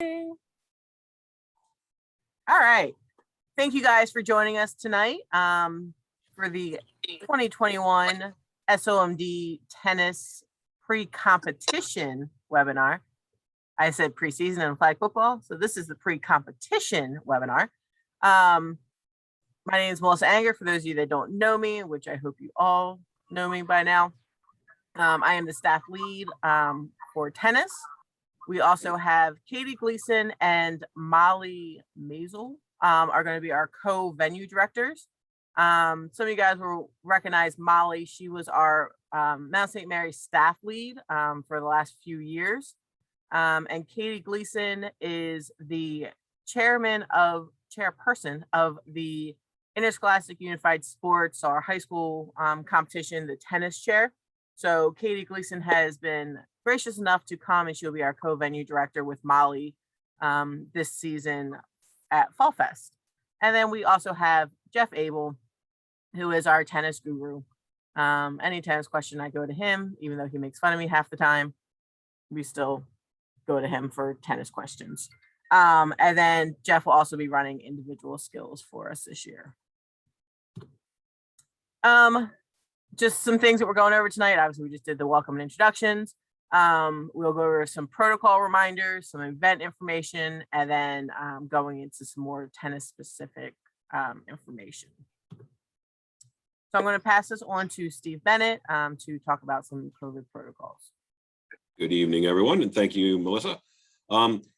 All right. Thank you guys for joining us tonight for the 2021 SOMD tennis pre-competition webinar. I said preseason and flag football, so this is the pre-competition webinar. My name is Melissa Anger, for those of you that don't know me, which I hope you all know me by now. I am the staff lead for tennis. We also have Katie Gleason and Molly Maisel are going to be our co-venue directors. Some of you guys will recognize Molly. She was our Mount St. Mary's staff lead for the last few years. And Katie Gleason is the chairperson of the Interscholastic Unified Sports, our high school competition, the tennis chair. So Katie Gleason has been gracious enough to come, and she'll be our co-venue director with Molly this season at Fall Fest. And then we also have Jeff Abel, who is our tennis guru. Any tennis question, I go to him, even though he makes fun of me half the time. We still go to him for tennis questions. And then Jeff will also be running individual skills for us this year. Just some things that we're going over tonight. Obviously, we just did the welcome and introductions. We'll go over some protocol reminders, some event information, and then going into some more tennis specific information. So I'm going to pass this on to Steve Bennett to talk about some COVID protocols. Good evening, everyone, and thank you, Melissa.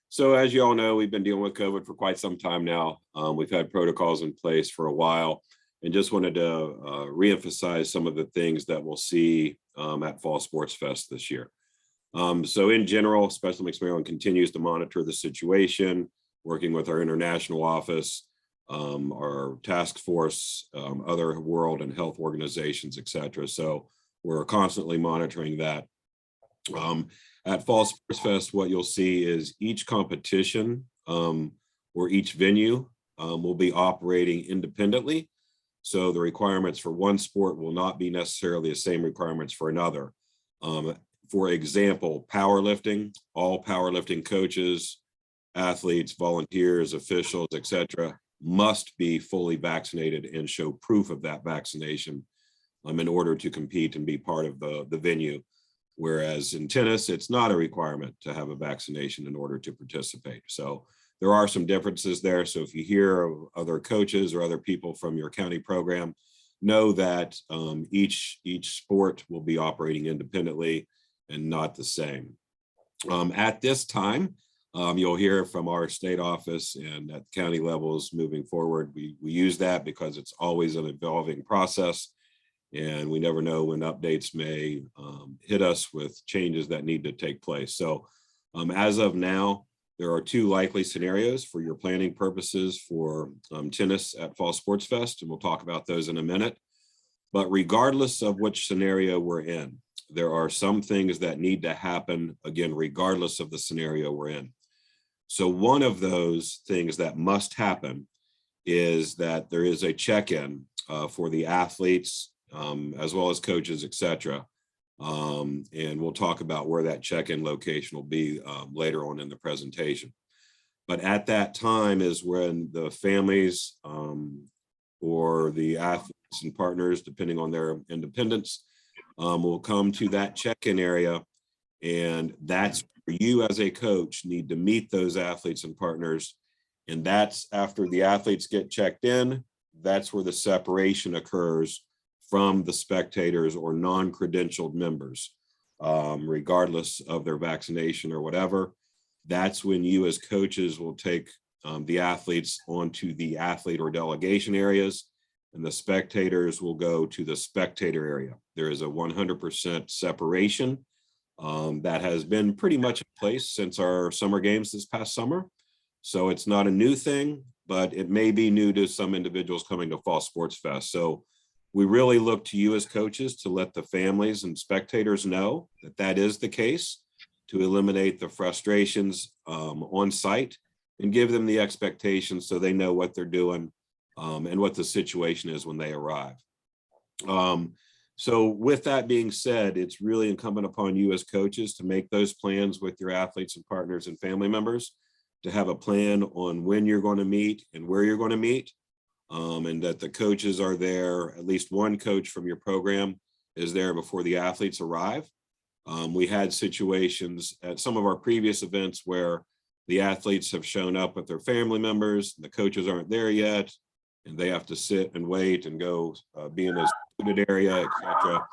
So as you all know, we've been dealing with COVID for quite some time now. We've had protocols in place for a while, and just wanted to reemphasize some of the things that we'll see at Fall Sports Fest this year. So in general, Special Olympics Maryland continues to monitor the situation, working with our international office, our task force, other world and health organizations, et cetera. So we're constantly monitoring that. At Fall Sports Fest, what you'll see is each competition or each venue will be operating independently. So the requirements for one sport will not be necessarily the same requirements for another. For example, powerlifting, all powerlifting coaches, athletes, volunteers, officials, et cetera, must be fully vaccinated and show proof of that vaccination in order to compete and be part of the venue. Whereas in tennis, it's not a requirement to have a vaccination in order to participate. So there are some differences there. So if you hear of other coaches or other people from your county program, know that each sport will be operating independently and not the same. At this time, you'll hear from our state office and at county levels moving forward. We use that because it's always an evolving process, and we never know when updates may hit us with changes that need to take place. So as of now, there are two likely scenarios for your planning purposes for tennis at Fall Sports Fest, and we'll talk about those in a minute. But regardless of which scenario we're in, there are some things that need to happen, again, regardless of the scenario we're in. So one of those things that must happen is that there is a check-in for the athletes, as well as coaches, et cetera. And we'll talk about where that check-in location will be later on in the presentation. But at that time is when the families or the athletes and partners, depending on their independence, will come to that check-in area. And that's where you as a coach need to meet those athletes and partners. And that's after the athletes get checked in, that's where the separation occurs from the spectators or non-credentialed members, regardless of their vaccination or whatever. That's when you as coaches will take the athletes onto the athlete or delegation areas, and the spectators will go to the spectator area. There is a 100% separation that has been pretty much in place since our summer games this past summer. So it's not a new thing, but it may be new to some individuals coming to Fall Sports Fest. So we really look to you as coaches to let the families and spectators know that that is the case, to eliminate the frustrations on site and give them the expectations so they know what they're doing and what the situation is when they arrive. So with that being said, it's really incumbent upon you as coaches to make those plans with your athletes and partners and family members to have a plan on when you're going to meet and where you're going to meet, and that the coaches are there. At least one coach from your program is there before the athletes arrive. We had situations at some of our previous events where the athletes have shown up with their family members, the coaches aren't there yet, and they have to sit and wait and go be in a secluded area, etc.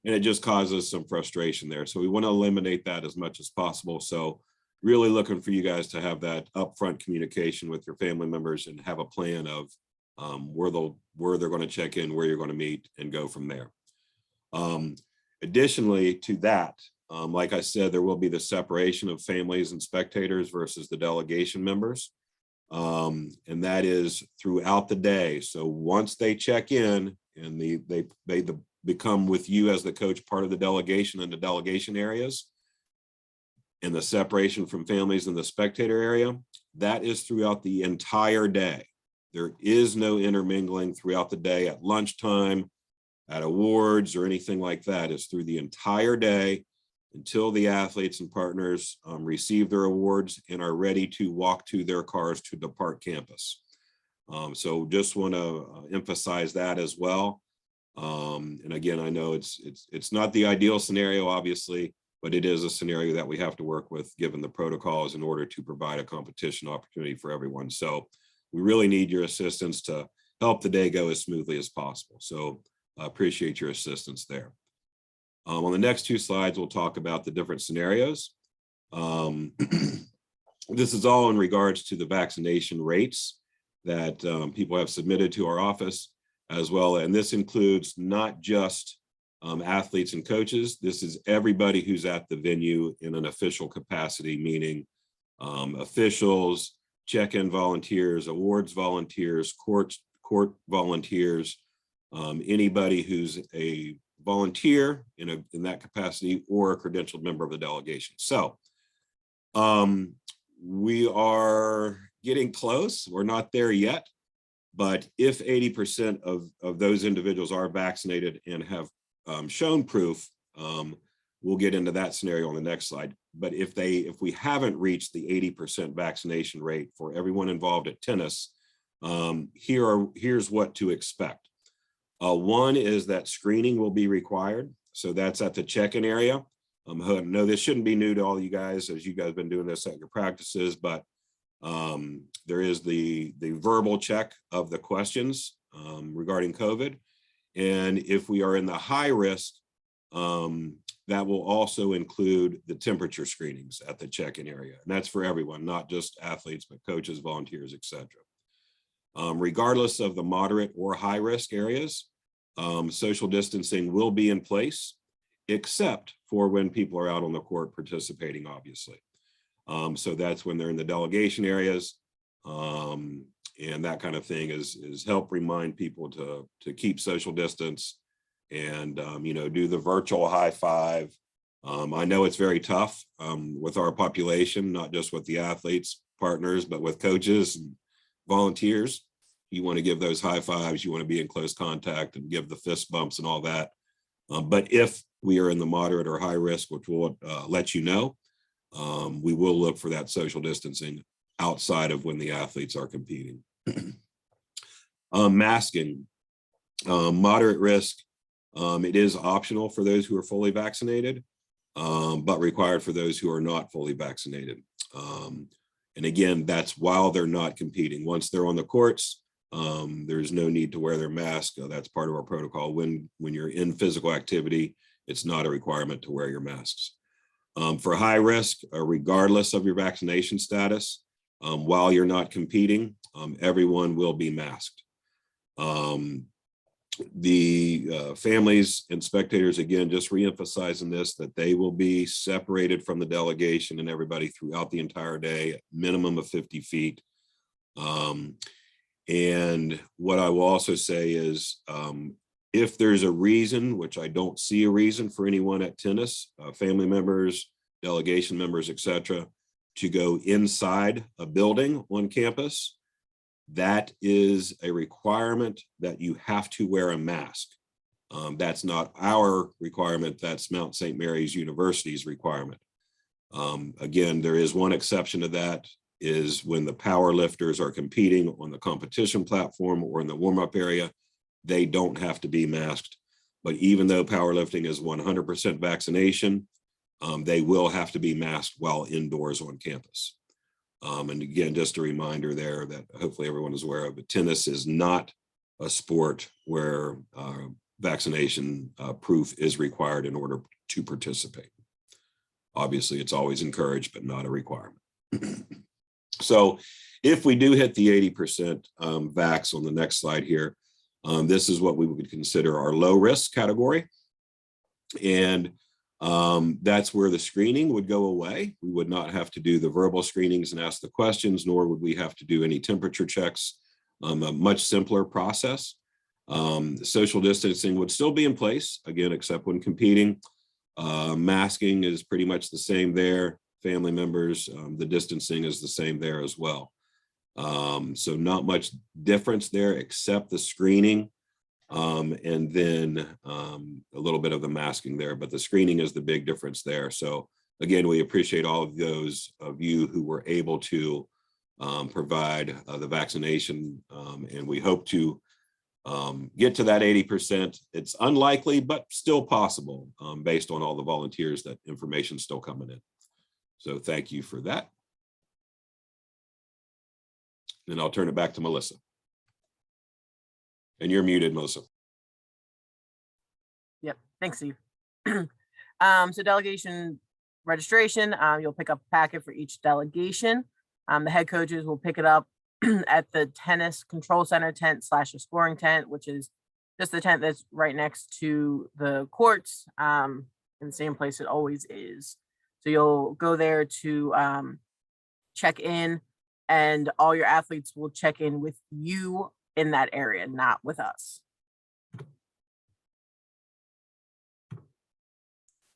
And it just causes some frustration there. So we want to eliminate that as much as possible. So really looking for you guys to have that upfront communication with your family members and have a plan of where they're going to check in, where you're going to meet, and go from there. Additionally to that, like I said, there will be the separation of families and spectators versus the delegation members. And that is throughout the day. So once they check in and they become with you as the coach part of the delegation in the delegation areas, and the separation from families in the spectator area, that is throughout the entire day. There is no intermingling throughout the day at lunchtime, at awards, or anything like that. It's through the entire day until the athletes and partners receive their awards and are ready to walk to their cars to depart campus. So just want to emphasize that as well. And again, I know it's not the ideal scenario, obviously, but it is a scenario that we have to work with given the protocols in order to provide a competition opportunity for everyone. So we really need your assistance to help the day go as smoothly as possible. So I appreciate your assistance there. On the next two slides, we'll talk about the different scenarios. This is all in regards to the vaccination rates that people have submitted to our office as well. And this includes not just athletes and coaches. This is everybody who's at the venue in an official capacity, meaning officials, check-in volunteers, awards volunteers, court volunteers, anybody who's a volunteer in that capacity or a credentialed member of the delegation. So we are getting close. We're not there yet, but if 80% of those individuals are vaccinated and have shown proof, we'll get into that scenario on the next slide. But if we haven't reached the 80% vaccination rate for everyone involved at tennis, here's what to expect. One is that screening will be required. So that's at the check-in area. No, this shouldn't be new to all you guys, as you guys have been doing this at your practices, but there is the verbal check of the questions regarding COVID. And if we are in the high risk, that will also include the temperature screenings at the check-in area. And that's for everyone, not just athletes, but coaches, volunteers, etc. Regardless of the moderate or high risk areas, social distancing will be in place, except for when people are out on the court participating, obviously. So that's when they're in the delegation areas, and that kind of thing is help remind people to keep social distance and do the virtual high five. I know it's very tough with our population, not just with the athletes, partners, but with coaches and volunteers. You want to give those high fives, you want to be in close contact and give the fist bumps and all that. But if we are in the moderate or high risk, which we'll let you know, we will look for that social distancing outside of when the athletes are competing. Masking, moderate risk, it is optional for those who are fully vaccinated, but required for those who are not fully vaccinated. And again, that's while they're not competing. Once they're on the courts, there's no need to wear their mask. That's part of our protocol. When you're in physical activity, it's not a requirement to wear your masks. For high risk, regardless of your vaccination status, while you're not competing, everyone will be masked. The families and spectators, again, just reemphasizing this, that they will be separated from the delegation and everybody throughout the entire day, minimum of 50 feet. And what I will also say is, if there's a reason, which I don't see a reason for anyone at tennis, family members, delegation members, etc., to go inside a building on campus, that is a requirement that you have to wear a mask. That's not our requirement, that's Mount St. Mary's University's requirement. Again, there is one exception to that. is when the power lifters are competing on the competition platform or in the warm-up area, they don't have to be masked. But even though powerlifting is 100% vaccination, they will have to be masked while indoors on campus. And again, just a reminder there that hopefully everyone is aware of, but tennis is not a sport where vaccination proof is required in order to participate. Obviously, it's always encouraged, but not a requirement. So if we do hit the 80% vax on the next slide here, this is what we would consider our low risk category. And that's where the screening would go away. We would not have to do the verbal screenings and ask the questions, nor would we have to do any temperature checks. A much simpler process. Social distancing would still be in place, again, except when competing. Masking is pretty much the same there. Family members, the distancing is the same there as well. So not much difference there except the screening and then a little bit of the masking there, but the screening is the big difference there. So again, we appreciate all of those of you who were able to provide the vaccination, and we hope to get to that 80%. It's unlikely, but still possible based on all the volunteers, that information still coming in. So thank you for that. And I'll turn it back to Melissa. And you're muted, Melissa. Yep, thanks, Steve. So delegation registration, you'll pick up a packet for each delegation. The head coaches will pick it up at the tennis control center tent / a scoring tent, which is just the tent that's right next to the courts, in the same place it always is. So you'll go there to check in, and all your athletes will check in with you in that area, not with us.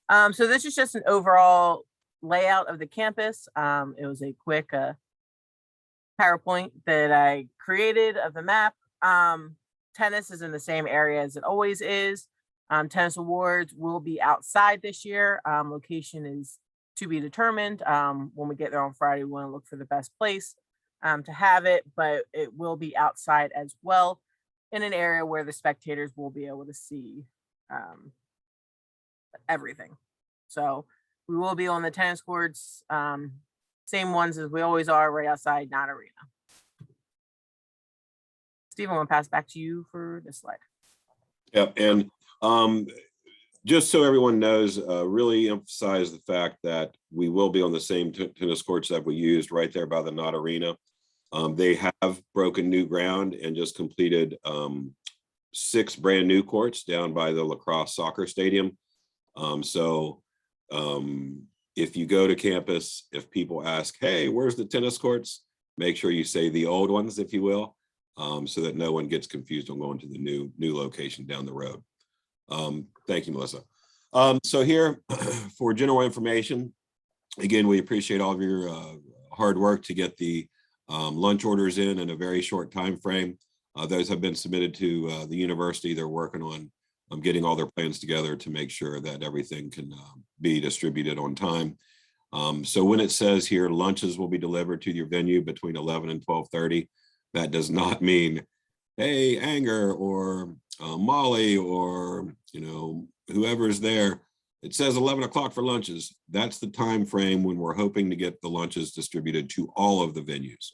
So this is just an overall layout of the campus. It was a quick PowerPoint that I created of the map. Tennis is in the same area as it always is. Tennis awards will be outside this year. Location is to be determined. When we get there on Friday, we want to look for the best place to have it, but it will be outside as well, in an area where the spectators will be able to see everything. So we will be on the tennis courts, same ones as we always are, right outside, not arena. Steve, I'm going to pass back to you for this slide. Yep, and just so everyone knows, really emphasize the fact that we will be on the same tennis courts that we used right there by the Knott Arena. They have broken new ground and just completed 6 brand new courts down by the lacrosse soccer stadium. If you go to campus, if people ask, hey, where's the tennis courts? Make sure you say the old ones, if you will, so that no one gets confused on going to the new location down the road. Thank you, Melissa. So here for general information, again, we appreciate all of your hard work to get the lunch orders in a very short time frame. Those have been submitted to the university. They're working on getting all their plans together to make sure that everything can be distributed on time. So when it says here, lunches will be delivered to your venue between 11 and 12:30, that does not mean, hey, Anger or Molly or whoever's there. It says 11 o'clock for lunches. That's the time frame when we're hoping to get the lunches distributed to all of the venues.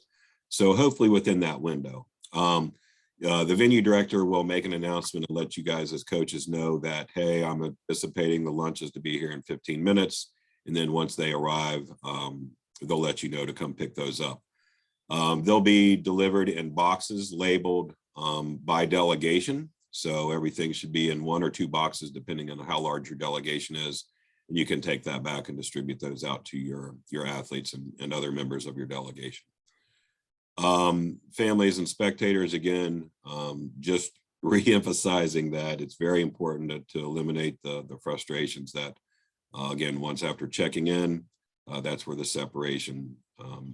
So hopefully within that window. The venue director will make an announcement and let you guys as coaches know that, hey, I'm anticipating the lunches to be here in 15 minutes. And then once they arrive, they'll let you know to come pick those up. They'll be delivered in boxes labeled by delegation. So everything should be in 1 or 2 boxes, depending on how large your delegation is. And you can take that back and distribute those out to your athletes and other members of your delegation. Families and spectators, again, just re-emphasizing that it's very important to eliminate the frustrations that, again, once after checking in, that's where the separation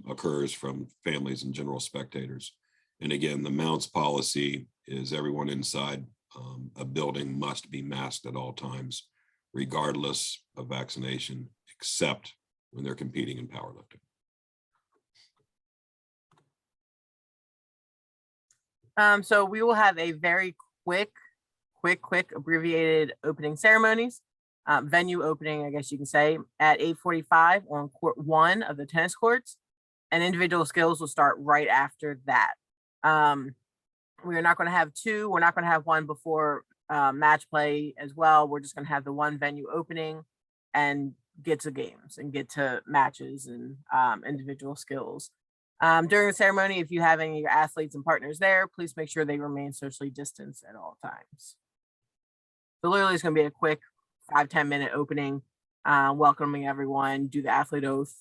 occurs from families and general spectators. And again, the mounts policy is everyone inside a building must be masked at all times, regardless of vaccination, except when they're competing in powerlifting. So we will have a very quick abbreviated opening ceremonies, venue opening, I guess you can say, at 8:45 on court 1 of the tennis courts, and individual skills will start right after that. We are not going to have 2. We're not going to have 1 before match play as well. We're just going to have the 1 venue opening and get to games and get to matches and individual skills. During the ceremony, if you have any of your athletes and partners there, please make sure they remain socially distanced at all times. So literally it's going to be a quick 5-10 minute opening, welcoming everyone, do the athlete oath,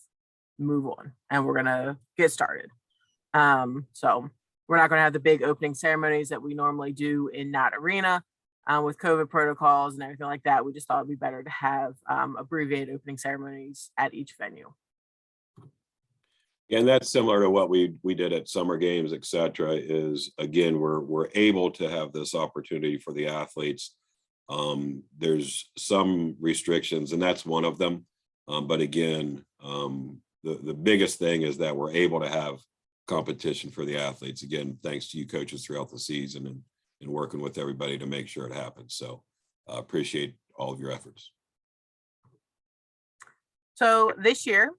move on, and we're going to get started. So we're not going to have the big opening ceremonies that we normally do in that arena with COVID protocols and everything like that. We just thought it'd be better to have abbreviated opening ceremonies at each venue. And that's similar to what we did at summer games, et cetera, is again, we're able to have this opportunity for the athletes. There's some restrictions and that's one of them. But again, the biggest thing is that we're able to have competition for the athletes. Again, thanks to you coaches throughout the season and working with everybody to make sure it happens. So appreciate all of your efforts. So this year,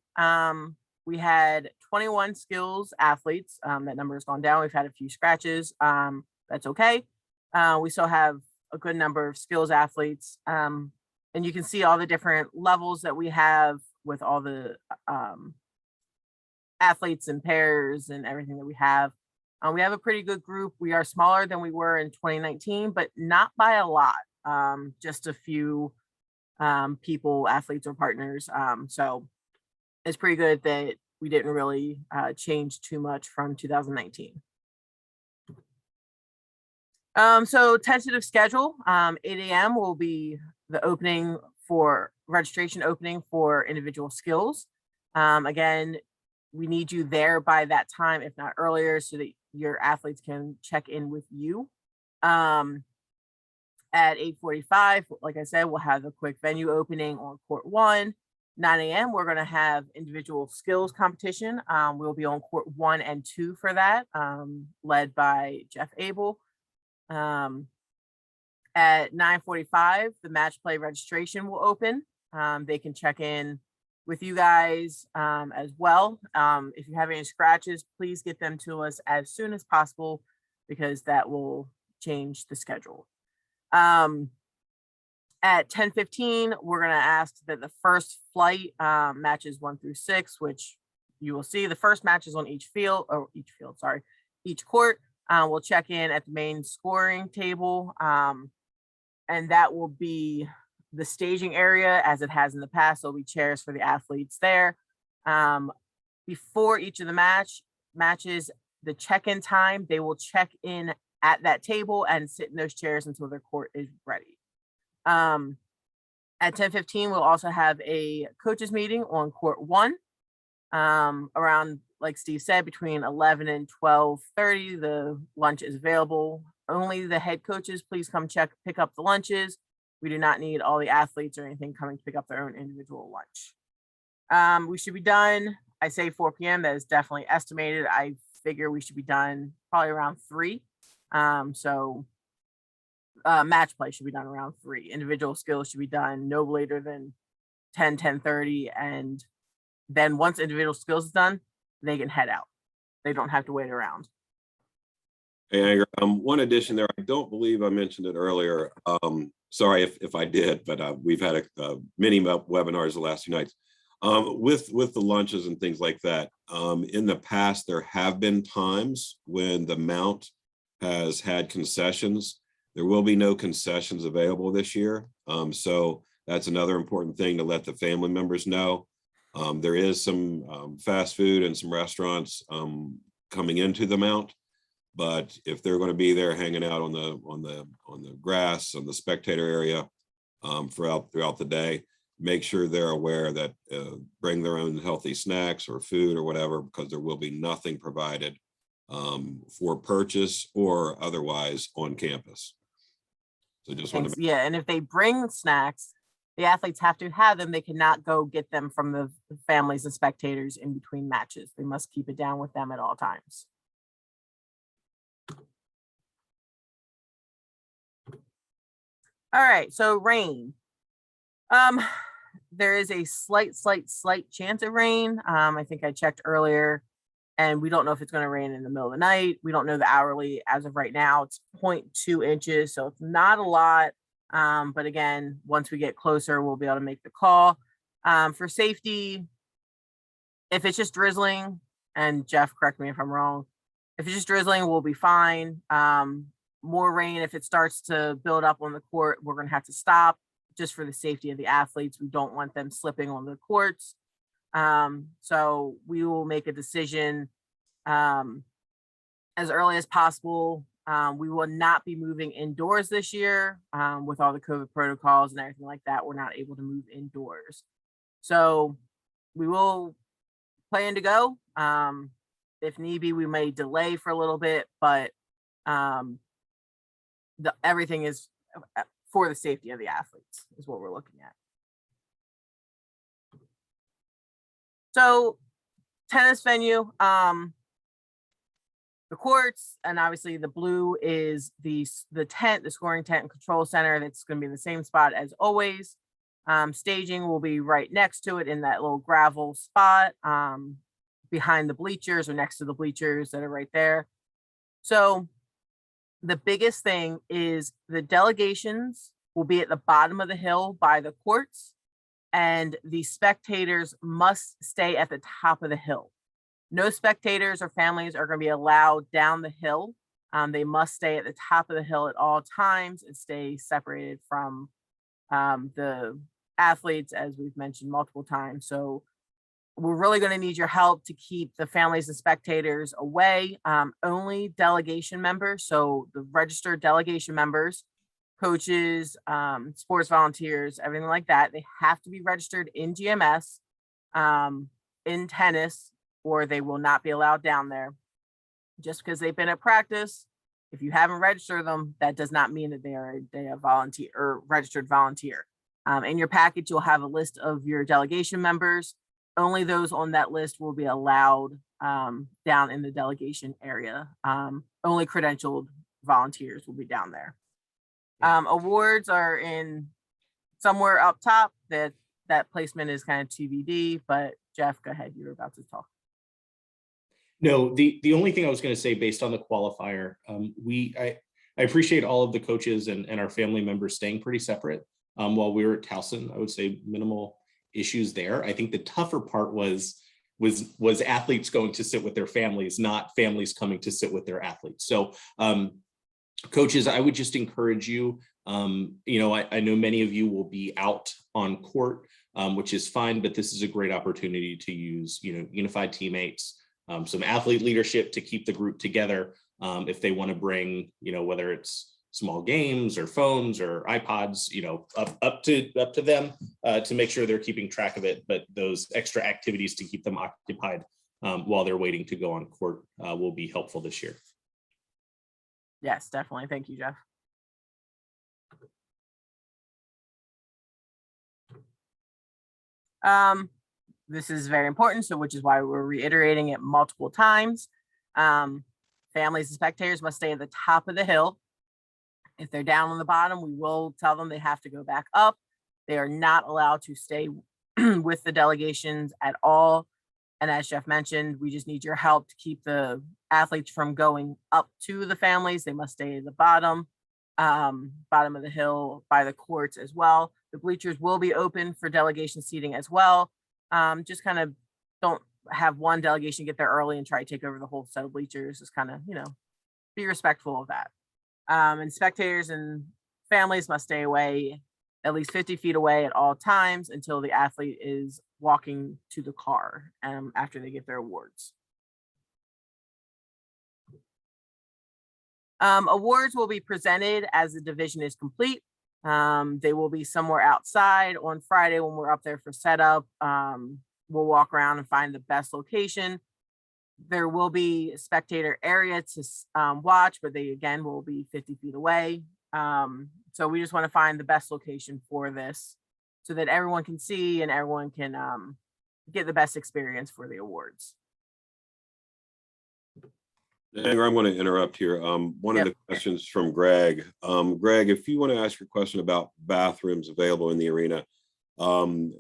we had 21 skills athletes. That number has gone down. We've had a few scratches. That's okay. We still have a good number of skills athletes. And you can see all the different levels that we have with all the athletes and pairs and everything that we have. We have a pretty good group. We are smaller than we were in 2019, but not by a lot. Just a few people, athletes or partners. So it's pretty good that we didn't really change too much from 2019. So tentative schedule, 8 a.m. will be the opening for registration opening for individual skills. Again, we need you there by that time, if not earlier, so that your athletes can check in with you. At 8:45, like I said, we'll have a quick venue opening on court 1. 9 a.m. we're going to have individual skills competition. We'll be on court 1 and 2 for that, led by Jeff Abel. At 9:45, the match play registration will open. They can check in with you guys as well. If you have any scratches, please get them to us as soon as possible because that will change the schedule. At 10:15, we're going to ask that the first flight matches 1 through 6, which you will see the first matches on each court. We'll check in at the main scoring table, and that will be the staging area as it has in the past. There'll be chairs for the athletes there. Before each of the matches, the check-in time, they will check in at that table and sit in those chairs until their court is ready. At 10:15, we'll also have a coaches meeting on court 1. Around, like Steve said, between 11 and 12:30, the lunch is available. Only the head coaches, please come pick up the lunches. We do not need all the athletes or anything coming to pick up their own individual lunch. We should be done. I say 4 p.m. That is definitely estimated. I figure we should be done probably around 3. Match play should be done around 3. Individual skills should be done no later than 10:30. And then once individual skills is done, they can head out. They don't have to wait around. Hey, one addition there, I don't believe I mentioned it earlier. Sorry if I did, but we've had many webinars the last 2 nights. With the lunches and things like that, in the past, there have been times when the Mount has had concessions. There will be no concessions available this year. So that's another important thing to let the family members know. There is some fast food and some restaurants coming into the Mount, but if they're going to be there hanging out on the grass, on the spectator area throughout the day, make sure they're aware that bring their own healthy snacks or food or whatever, because there will be nothing provided for purchase or otherwise on campus. So just want to and if they bring snacks, the athletes have to have them. They cannot go get them from the families and spectators in between matches. They must keep it down with them at all times. All right, so rain. There is a slight chance of rain. I think I checked earlier, and we don't know if it's going to rain in the middle of the night. We don't know the hourly as of right now. It's 0.2 inches, so it's not a lot. But again, once we get closer, we'll be able to make the call. For safety, if it's just drizzling, and Jeff, correct me if I'm wrong, if it's just drizzling, we'll be fine. More rain, if it starts to build up on the court, we're going to have to stop just for the safety of the athletes. We don't want them slipping on the courts. So we will make a decision as early as possible. We will not be moving indoors this year with all the COVID protocols and everything like that. We're not able to move indoors. So we will plan to go. If need be, we may delay for a little bit, but everything is for the safety of the athletes is what we're looking at. So tennis venue, the courts, and obviously the blue is the tent, the scoring tent and control center. That's going to be in the same spot as always. Staging will be right next to it in that little gravel spot behind the bleachers or next to the bleachers that are right there. So the biggest thing is the delegations will be at the bottom of the hill by the courts, and the spectators must stay at the top of the hill. No spectators or families are going to be allowed down the hill. They must stay at the top of the hill at all times and stay separated from the athletes, as we've mentioned multiple times. So we're really going to need your help to keep the families and spectators away. Only delegation members, so the registered delegation members, coaches, sports volunteers, everything like that, they have to be registered in GMS, in tennis, or they will not be allowed down there. Just because they've been at practice, if you haven't registered them, that does not mean that they are a volunteer or registered volunteer. In your package, you'll have a list of your delegation members. Only those on that list will be allowed down in the delegation area. Only credentialed volunteers will be down there. Awards are in somewhere up top. That placement is kind of TBD, but Jeff, go ahead. You were about to talk. No, the only thing I was going to say based on the qualifier, I appreciate all of the coaches and our family members staying pretty separate while we were at Towson. I would say minimal issues there. I think the tougher part was athletes going to sit with their families, not families coming to sit with their athletes. So coaches, I would just encourage you, I know many of you will be out on court, which is fine, but this is a great opportunity to use, unified teammates, some athlete leadership to keep the group together. If they want to bring, whether it's small games or phones or iPods, up to them to make sure they're keeping track of it. But those extra activities to keep them occupied while they're waiting to go on court will be helpful this year. Yes, definitely. Thank you, Jeff. This is very important, so which is why we're reiterating it multiple times. Families and spectators must stay at the top of the hill. If they're down on the bottom, we will tell them they have to go back up. They are not allowed to stay with the delegations at all. And as Jeff mentioned, we just need your help to keep the athletes from going up to the families. They must stay at the bottom of the hill by the courts as well. The bleachers will be open for delegation seating as well. Just kind of don't have one delegation get there early and try to take over the whole set of bleachers. Just kind of, be respectful of that. And spectators and families must stay away at least 50 feet away at all times until the athlete is walking to the car after they get their awards. Awards will be presented as the division is complete. They will be somewhere outside on Friday when we're up there for setup. We'll walk around and find the best location. There will be a spectator area to watch, but they again will be 50 feet away. So we just want to find the best location for this so that everyone can see and everyone can get the best experience for the awards. I'm going to interrupt here. One of Yep. the questions from Greg. Greg, if you want to ask your question about bathrooms available in the arena, and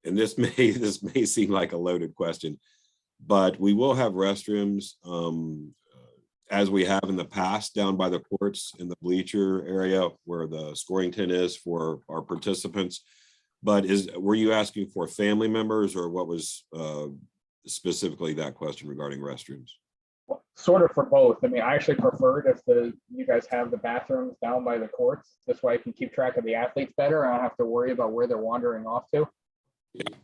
this may seem like a loaded question, but we will have restrooms as we have in the past down by the courts in the bleacher area where the scoring tent is for our participants. But were you asking for family members, or what was specifically that question regarding restrooms? Sort of for both. I mean, I actually preferred if you guys have the bathrooms down by the courts. This way I can keep track of the athletes better. I don't have to worry about where they're wandering off to.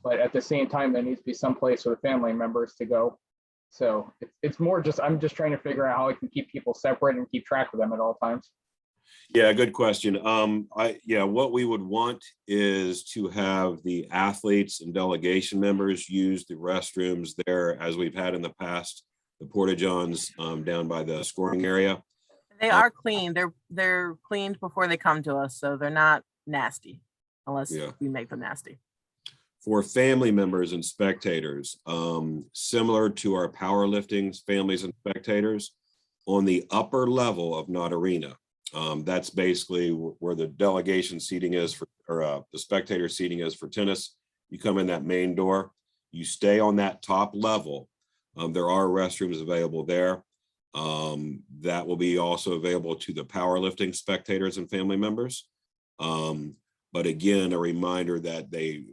But at the same time, there needs to be some place for the family members to go. So it's more just, I'm just trying to figure out how I can keep people separate and keep track of them at all times. Yeah, good question. What we would want is to have the athletes and delegation members use the restrooms there as we've had in the past, the porta johns down by the scoring area. They are clean. They're cleaned before they come to us, so they're not nasty unless we make them nasty. For family members and spectators, similar to our powerlifting families and spectators, on the upper level of Knott Arena, that's basically where the delegation seating is the spectator seating is for tennis. You come in that main door, you stay on that top level. There are restrooms available there. That will be also available to the powerlifting spectators and family members. But again, a reminder that they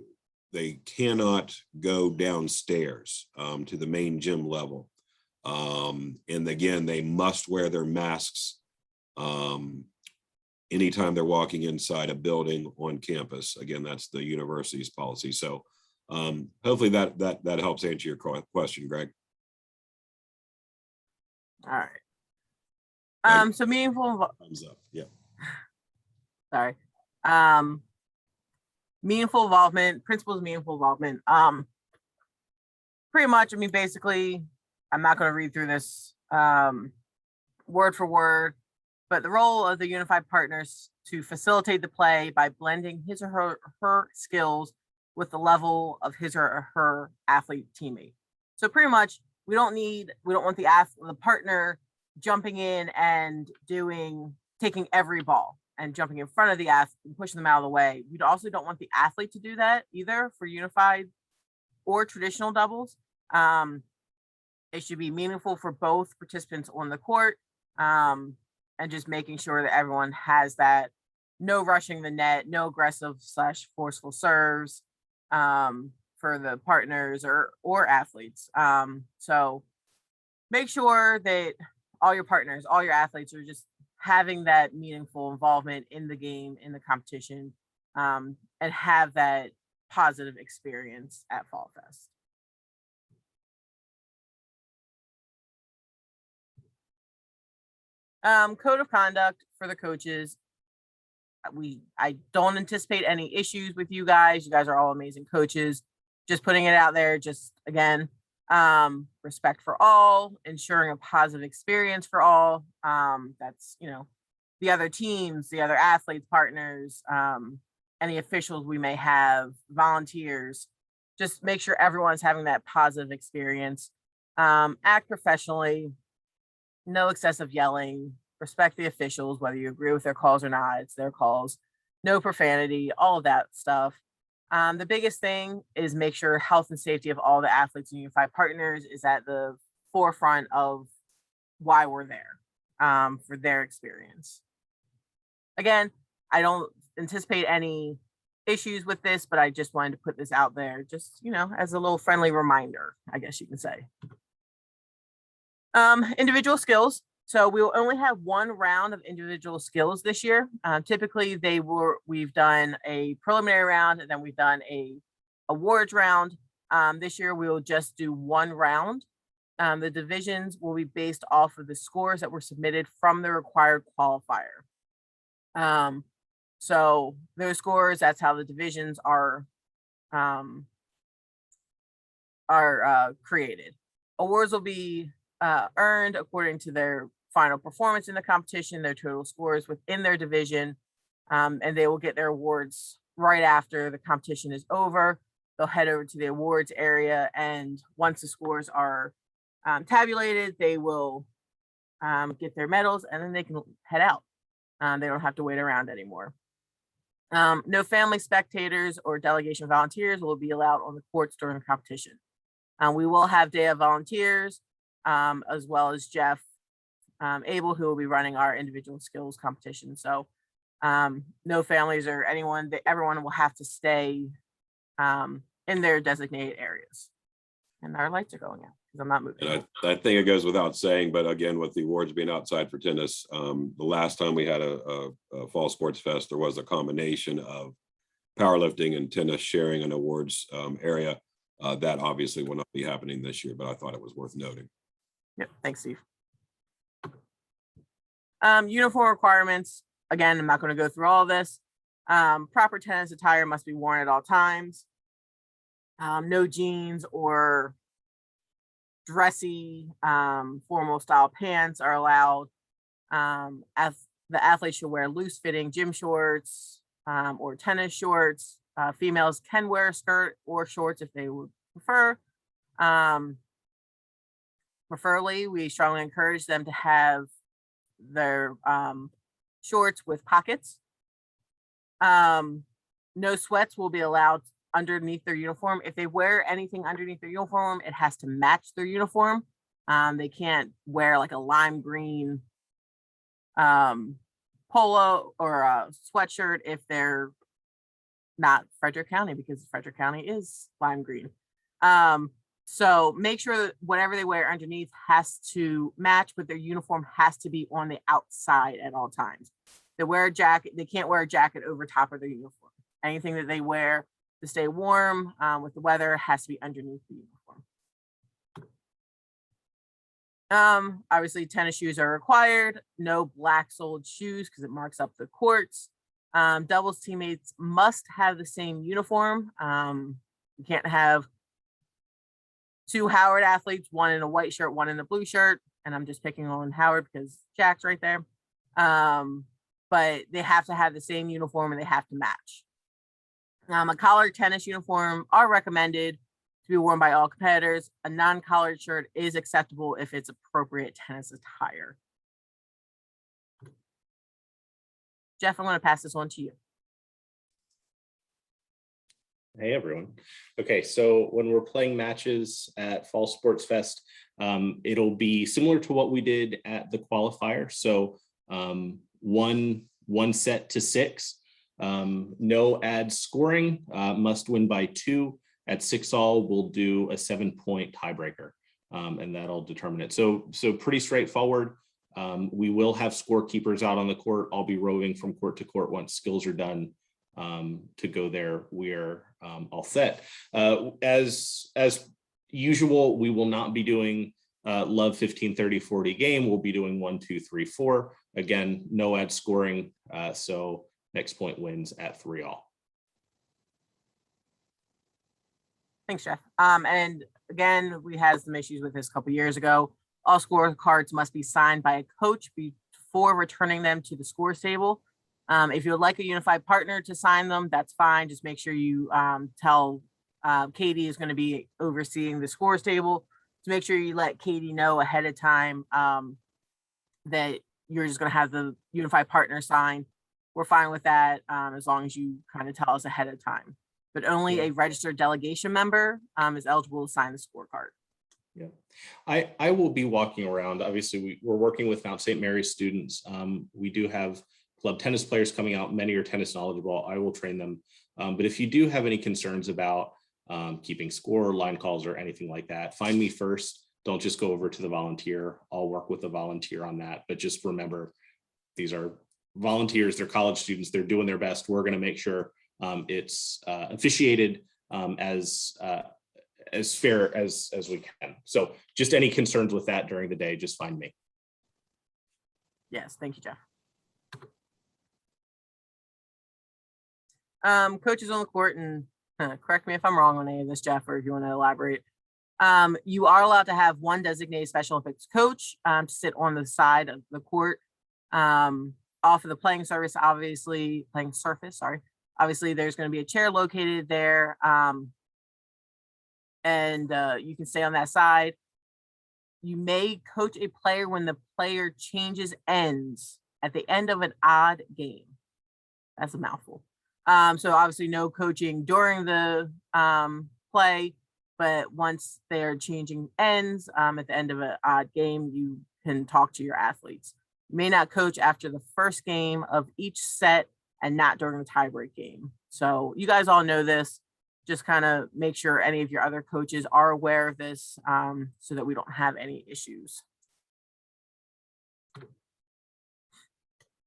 cannot go downstairs to the main gym level. And again, they must wear their masks anytime they're walking inside a building on campus. Again, that's the university's policy. So hopefully that helps answer your question, Greg. All right. So meaningful. Thumbs up. Yeah. Sorry. Meaningful involvement, principles of meaningful involvement. Pretty much, I mean, basically, I'm not going to read through this word for word, but the role of the unified partners to facilitate the play by blending his or her skills with the level of his or her athlete teammate. So pretty much, we don't want the partner jumping in and taking every ball and jumping in front of the athlete and pushing them out of the way. We also don't want the athlete to do that either for unified or traditional doubles. It should be meaningful for both participants on the court, and just making sure that everyone has that, no rushing the net, no aggressive/forceful serves for the partners or athletes. So make sure that all your partners, all your athletes are just having that meaningful involvement in the game, in the competition, and have that positive experience at Fall Fest. Code of conduct for the coaches. I don't anticipate any issues with you guys. You guys are all amazing coaches. Just putting it out there, just again, respect for all, ensuring a positive experience for all. That's, the other teams, the other athletes, partners, any officials we may have, volunteers. Just make sure everyone's having that positive experience. Act professionally, no excessive yelling, respect the officials, whether you agree with their calls or not, it's their calls, no profanity, all of that stuff. The biggest thing is make sure health and safety of all the athletes and unified partners is at the forefront of why we're there, for their experience. Again, I don't anticipate any issues with this, but I just wanted to put this out there just, as a little friendly reminder, I guess you can say. Individual skills. So we will only have one round of individual skills this year. Typically we've done a preliminary round and then we've done a awards round. This year we will just do one round. The divisions will be based off of the scores that were submitted from the required qualifier. So those scores, that's how the divisions are created. Awards will be earned according to their final performance in the competition, their total scores within their division, and they will get their awards right after the competition is over. They'll head over to the awards area, and once the scores are tabulated, they will get their medals, and then they can head out. They don't have to wait around anymore. No family spectators or delegation volunteers will be allowed on the courts during the competition. We will have day of volunteers, as well as Jeff Abel, who will be running our individual skills competition. So no families or anyone, everyone will have to stay in their designated areas. And our lights are going out because I'm not moving. And I think it goes without saying, but again, with the awards being outside for tennis, the last time we had a fall sports fest, there was a combination of powerlifting and tennis sharing an awards area. That obviously will not be happening this year, but I thought it was worth noting. Yep, thanks, Steve. Uniform requirements. Again, I'm not going to go through all of this. Proper tennis attire must be worn at all times. No jeans or dressy formal style pants are allowed. The athletes should wear loose fitting gym shorts or tennis shorts. Females can wear a skirt or shorts if they would prefer. Preferably, we strongly encourage them to have their shorts with pockets. No sweats will be allowed underneath their uniform. If they wear anything underneath their uniform, it has to match their uniform. They can't wear like a lime green polo or a sweatshirt if they're not Frederick County, because Frederick County is lime green. So make sure that whatever they wear underneath has to match, but their uniform has to be on the outside at all times. They wear a jacket, they can't wear a jacket over top of their uniform. Anything that they wear to stay warm with the weather has to be underneath the uniform. Obviously tennis shoes are required. No black soled shoes because it marks up the courts. Doubles teammates must have the same uniform. You can't have two Howard athletes, one in a white shirt, one in a blue shirt. And I'm just picking on Howard because Jack's right there. But they have to have the same uniform and they have to match. A collared tennis uniform are recommended to be worn by all competitors. A non-collared shirt is acceptable if it's appropriate tennis attire. Jeff, I'm going to pass this on to you. Hey, everyone. Okay, so when we're playing matches at Fall Sports Fest, it'll be similar to what we did at the qualifier. So one set to 6. No ad scoring, must win by 2. At 6-all, we'll do a 7-point tiebreaker, and that'll determine it. So pretty straightforward. We will have scorekeepers out on the court. I'll be roving from court to court once skills are done to go there. We're all set. As usual, we will not be doing love 15, 30, 40 game. We'll be doing 1, 2, 3, 4. Again, no ad scoring. So next point wins at 3-all. Thanks, Jeff. And again, we had some issues with this a couple years ago. All scorecards must be signed by a coach before returning them to the scores table. If you would like a unified partner to sign them, that's fine. Just make sure you tell Katie is going to be overseeing the scores table. To make sure you let Katie know ahead of time that you're just going to have the unified partner sign. We're fine with that as long as you kind of tell us ahead of time. But only a registered delegation member is eligible to sign the scorecard. Yeah, I will be walking around. Obviously, we're working with Mount St. Mary's students. We do have club tennis players coming out. Many are tennis knowledgeable. I will train them. But if you do have any concerns about keeping score, line calls, or anything like that, find me first. Don't just go over to the volunteer. I'll work with the volunteer on that. But just remember, these are volunteers. They're college students. They're doing their best. We're going to make sure it's officiated as fair as we can. So just any concerns with that during the day, just find me. Yes, thank you, Jeff. Coaches on the court, and correct me if I'm wrong on any of this, Jeff, or if you want to elaborate. You are allowed to have one designated Special Olympics coach to sit on the side of the court off of the playing surface, obviously. Obviously, there's going to be a chair located there, and you can stay on that side. you may coach a player when the player changes ends at the end of an odd game. That's a mouthful. So obviously no coaching during the play, but once they're changing ends at the end of an odd game, you can talk to your athletes. You may not coach after the first game of each set and not during the tiebreak game. So you guys all know this. Just kind of make sure any of your other coaches are aware of this so that we don't have any issues.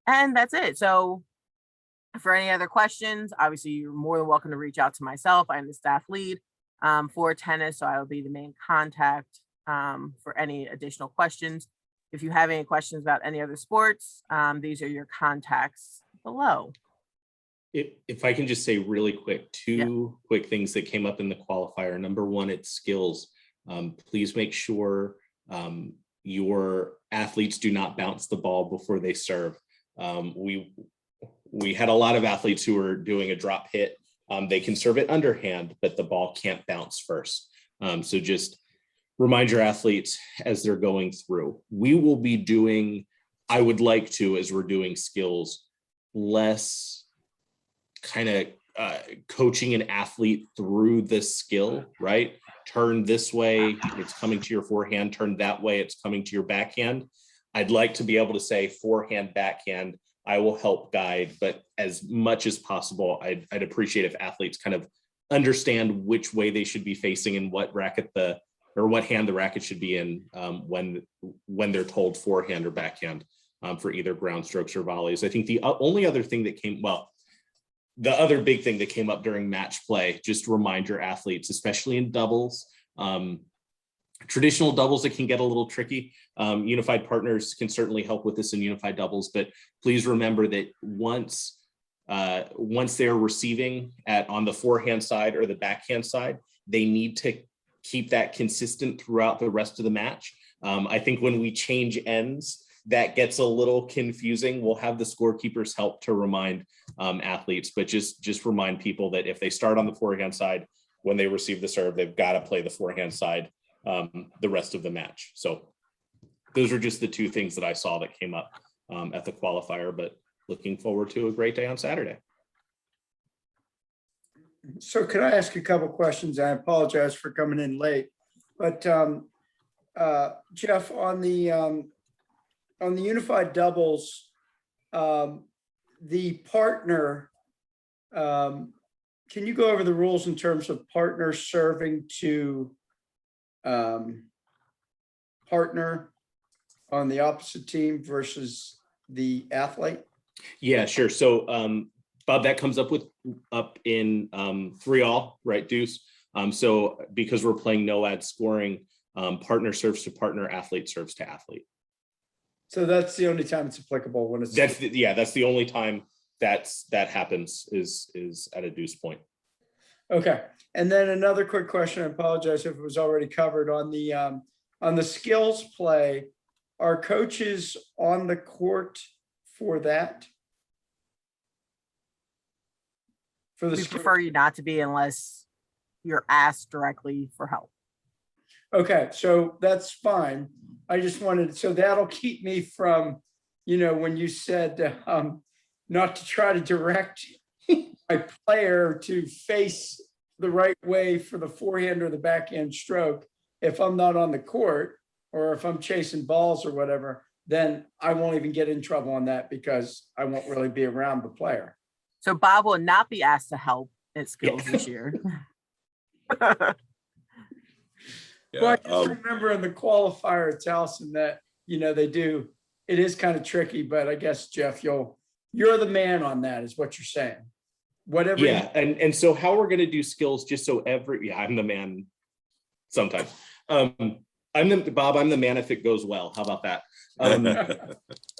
And that's it. So for any other questions, obviously you're more than welcome to reach out to myself. I'm the staff lead for tennis, so I will be the main contact for any additional questions. If you have any questions about any other sports, these are your contacts below. If I can just say really quick, two quick things that came up in the qualifier. Number one, it's skills. Please make sure your athletes do not bounce the ball before they serve. We had a lot of athletes who were doing a drop hit. They can serve it underhand, but the ball can't bounce first. So just remind your athletes as they're going through. We will be doing, I would like to, as we're doing skills, less kind of coaching an athlete through the skill, right? Turn this way, it's coming to your forehand. Turn that way, it's coming to your backhand. I'd like to be able to say forehand, backhand. I will help guide, but as much as possible, I'd appreciate if athletes kind of understand which way they should be facing and what what hand the racket should be in when they're told forehand or backhand for either ground strokes or volleys. I think the only other thing that the other big thing that came up during match play, just remind your athletes, especially in doubles, traditional doubles, it can get a little tricky. Unified partners can certainly help with this in unified doubles, but please remember that once they're receiving on the forehand side or the backhand side, they need to keep that consistent throughout the rest of the match. I think when we change ends, that gets a little confusing. We'll have the scorekeepers help to remind athletes, but just remind people that if they start on the forehand side, when they receive the serve, they've got to play the forehand side the rest of the match. So those are just the two things that I saw that came up at the qualifier, but looking forward to a great day on Saturday. So could I ask a couple questions? I apologize for coming in late, but Jeff, on the unified doubles, the partner, can you go over the rules in terms of partner serving to partner on the opposite team versus the athlete? Yeah, sure. So Bob, that comes up in 3-all, right, Deuce? So because we're playing no ad scoring, partner serves to partner, athlete serves to athlete. So that's the only time it's applicable when it's. That's the only time that happens is at a deuce point. Okay. And then another quick question. I apologize if it was already covered on the skills play. Are coaches on the court for that? We prefer you not to be unless you're asked directly for help. Okay, so that's fine. I just wanted, so that'll keep me from, when you said not to try to direct my player to face the right way for the forehand or the backhand stroke. If I'm not on the court or if I'm chasing balls or whatever, then I won't even get in trouble on that because I won't really be around the player. So Bob will not be asked to help at skills this year. Well, I just remember in the qualifier at Towson that, they do, it is kind of tricky, but I guess, Jeff, you're the man on that is what you're saying. Whatever. Yeah. And so how we're going to do skills, just so I'm the man sometimes. Bob, I'm the man if it goes well. How about that?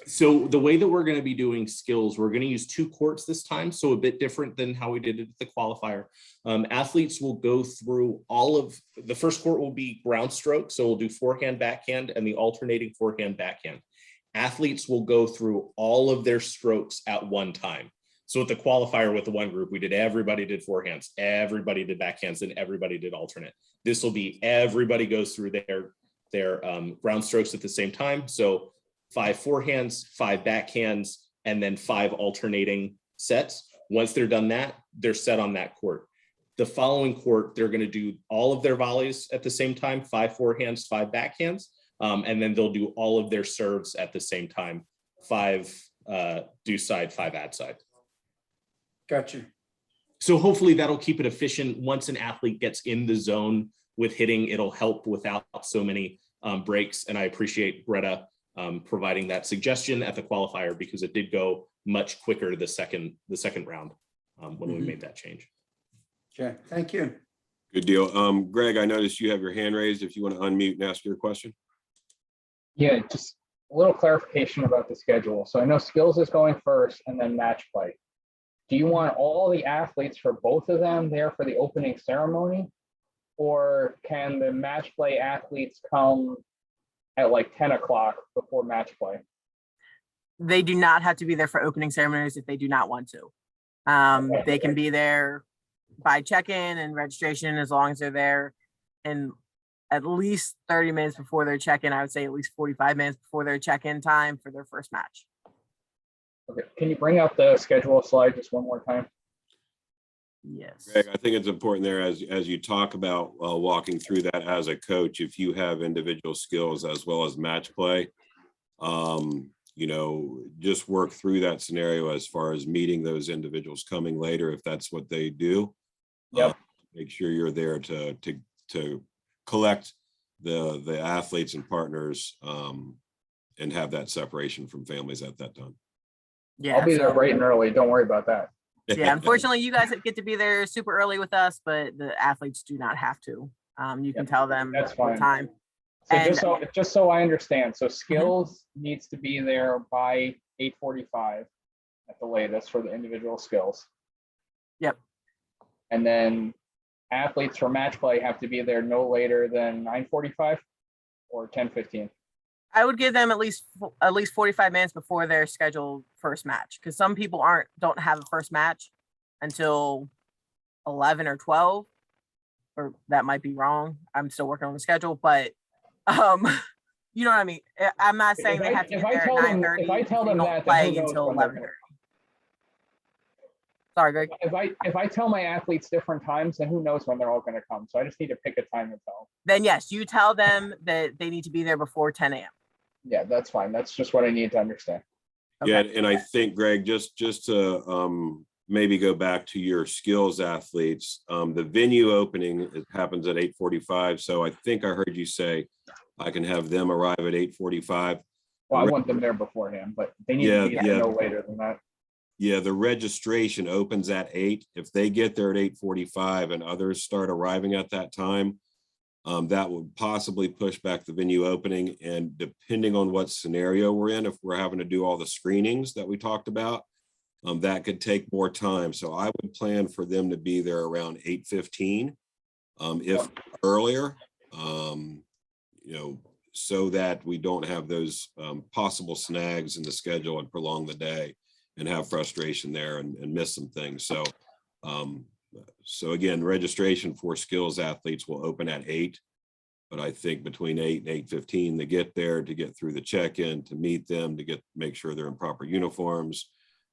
So the way that we're going to be doing skills, we're going to use 2 courts this time. So a bit different than how we did it at the qualifier. Athletes will go through the first court will be ground stroke. So we'll do forehand, backhand, and the alternating forehand, backhand. Athletes will go through all of their strokes at one time. So at the qualifier with the one group, everybody did forehands, everybody did backhands, and everybody did alternate. This will be everybody goes through their ground strokes at the same time. So 5 forehands, 5 backhands, and then 5 alternating sets. Once they're done that, they're set on that court. The following court, they're going to do all of their volleys at the same time, 5 forehands, 5 backhands, and then they'll do all of their serves at the same time, 5 due side, 5 ad side. Gotcha. So hopefully that'll keep it efficient. Once an athlete gets in the zone with hitting, it'll help without so many breaks. And I appreciate Greta providing that suggestion at the qualifier, because it did go much quicker the second round when we made that change. Okay, thank you. Good deal. Greg, I noticed you have your hand raised. If you want to unmute and ask your question. Yeah, just a little clarification about the schedule. So I know skills is going first and then match play. Do you want all the athletes for both of them there for the opening ceremony? Or can the match play athletes come at like 10 o'clock before match play? They do not have to be there for opening ceremonies if they do not want to. They can be there by check-in and registration as long as they're there. And at least 30 minutes before their check-in, I would say at least 45 minutes before their check-in time for their first match. Okay, can you bring up the schedule slide just one more time? Yes. Greg, I think it's important there as you talk about walking through that as a coach, if you have individual skills as well as match play, you know, just work through that scenario as far as meeting those individuals coming later, if that's what they do. Yep. Make sure you're there to collect the athletes and partners and have that separation from families at that time. Yeah. I'll be there so- bright and early. Don't worry about that. Yeah, unfortunately, you guys get to be there super early with us, but the athletes do not have to. You can tell them That's what fine. time. So And- just so I understand, so skills needs to be there by 8:45 at the latest for the individual skills. Yep. And then athletes for match play have to be there no later than 9:45 or 10:15. I would give them at least 45 minutes before their scheduled first match, because some people don't have a first match until 11 or 12, or that might be wrong. I'm still working on the schedule, but you know what I mean. I'm not saying they have to If get I there tell at them- 9:30. if I tell they them don't that, then play who knows until when they're 11:30. Sorry, Greg. If I tell my athletes different times, then who knows when they're all going to come? So I just need to pick a time to tell. Then yes, you tell them that they need to be there before 10 a.m. Yeah, that's fine. That's just what I need to understand. Yeah, Okay. and I think, Greg, just to maybe go back to your skills athletes, the venue opening, it happens at 8:45. So I think I heard you say I can have them arrive at 8:45. Well, I want them there beforehand, but they need to be there no later than that. Yeah, the registration opens at 8. If they get there at 8:45 and others start arriving at that time, that would possibly push back the venue opening. And depending on what scenario we're in, if we're having to do all the screenings that we talked about, that could take more time. So I would plan for them to be there around 8:15, if earlier, you know, so that we don't have those possible snags in the schedule and prolong the day and have frustration there and miss some things. So, so again, registration for skills athletes will open at 8, but I think between 8 and 8:15 to get there, to get through the check-in, to meet them, to make sure they're in proper uniforms,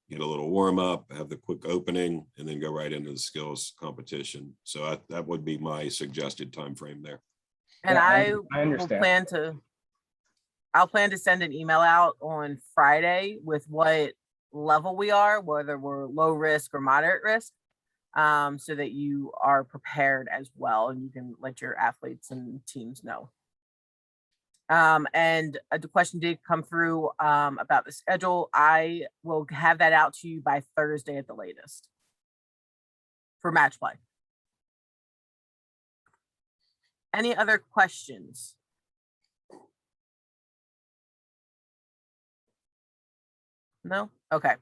get a little warm up, have the quick opening, and then go right into the skills competition. So that would be my suggested time frame there. And Yeah, I I will understand. I'll plan to send an email out on Friday with what level we are, whether we're low risk or moderate risk, so that you are prepared as well and you can let your athletes and teams know. And the question did come through about the schedule. I will have that out to you by Thursday at the latest for match play. Any other questions? No? Okay.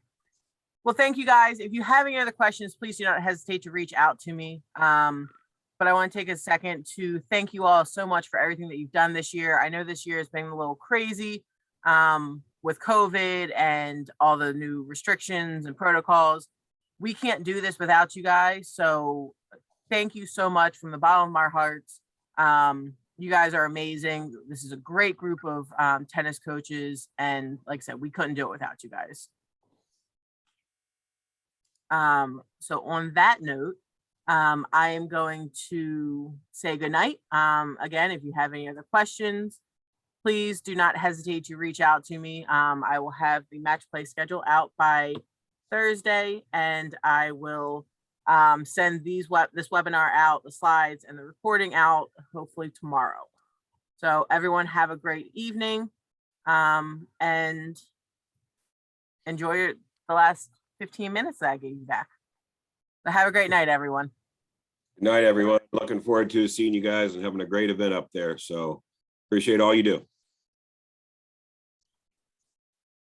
Well, thank you guys. If you have any other questions, please do not hesitate to reach out to me. But I want to take a second to thank you all so much for everything that you've done this year. I know this year has been a little crazy with COVID and all the new restrictions and protocols. We can't do this without you guys. So thank you so much from the bottom of our hearts. You guys are amazing. This is a great group of tennis coaches. And like I said, we couldn't do it without you guys. So on that note, I am going to say goodnight. Again, if you have any other questions, please do not hesitate to reach out to me. I will have the match play schedule out by Thursday, and I will send this webinar out, the slides and the recording out, hopefully tomorrow. So everyone have a great evening, and enjoy the last 15 minutes that I gave you back. So have a great night, everyone. Good night, everyone. Looking forward to seeing you guys and having a great event up there. So appreciate all you do.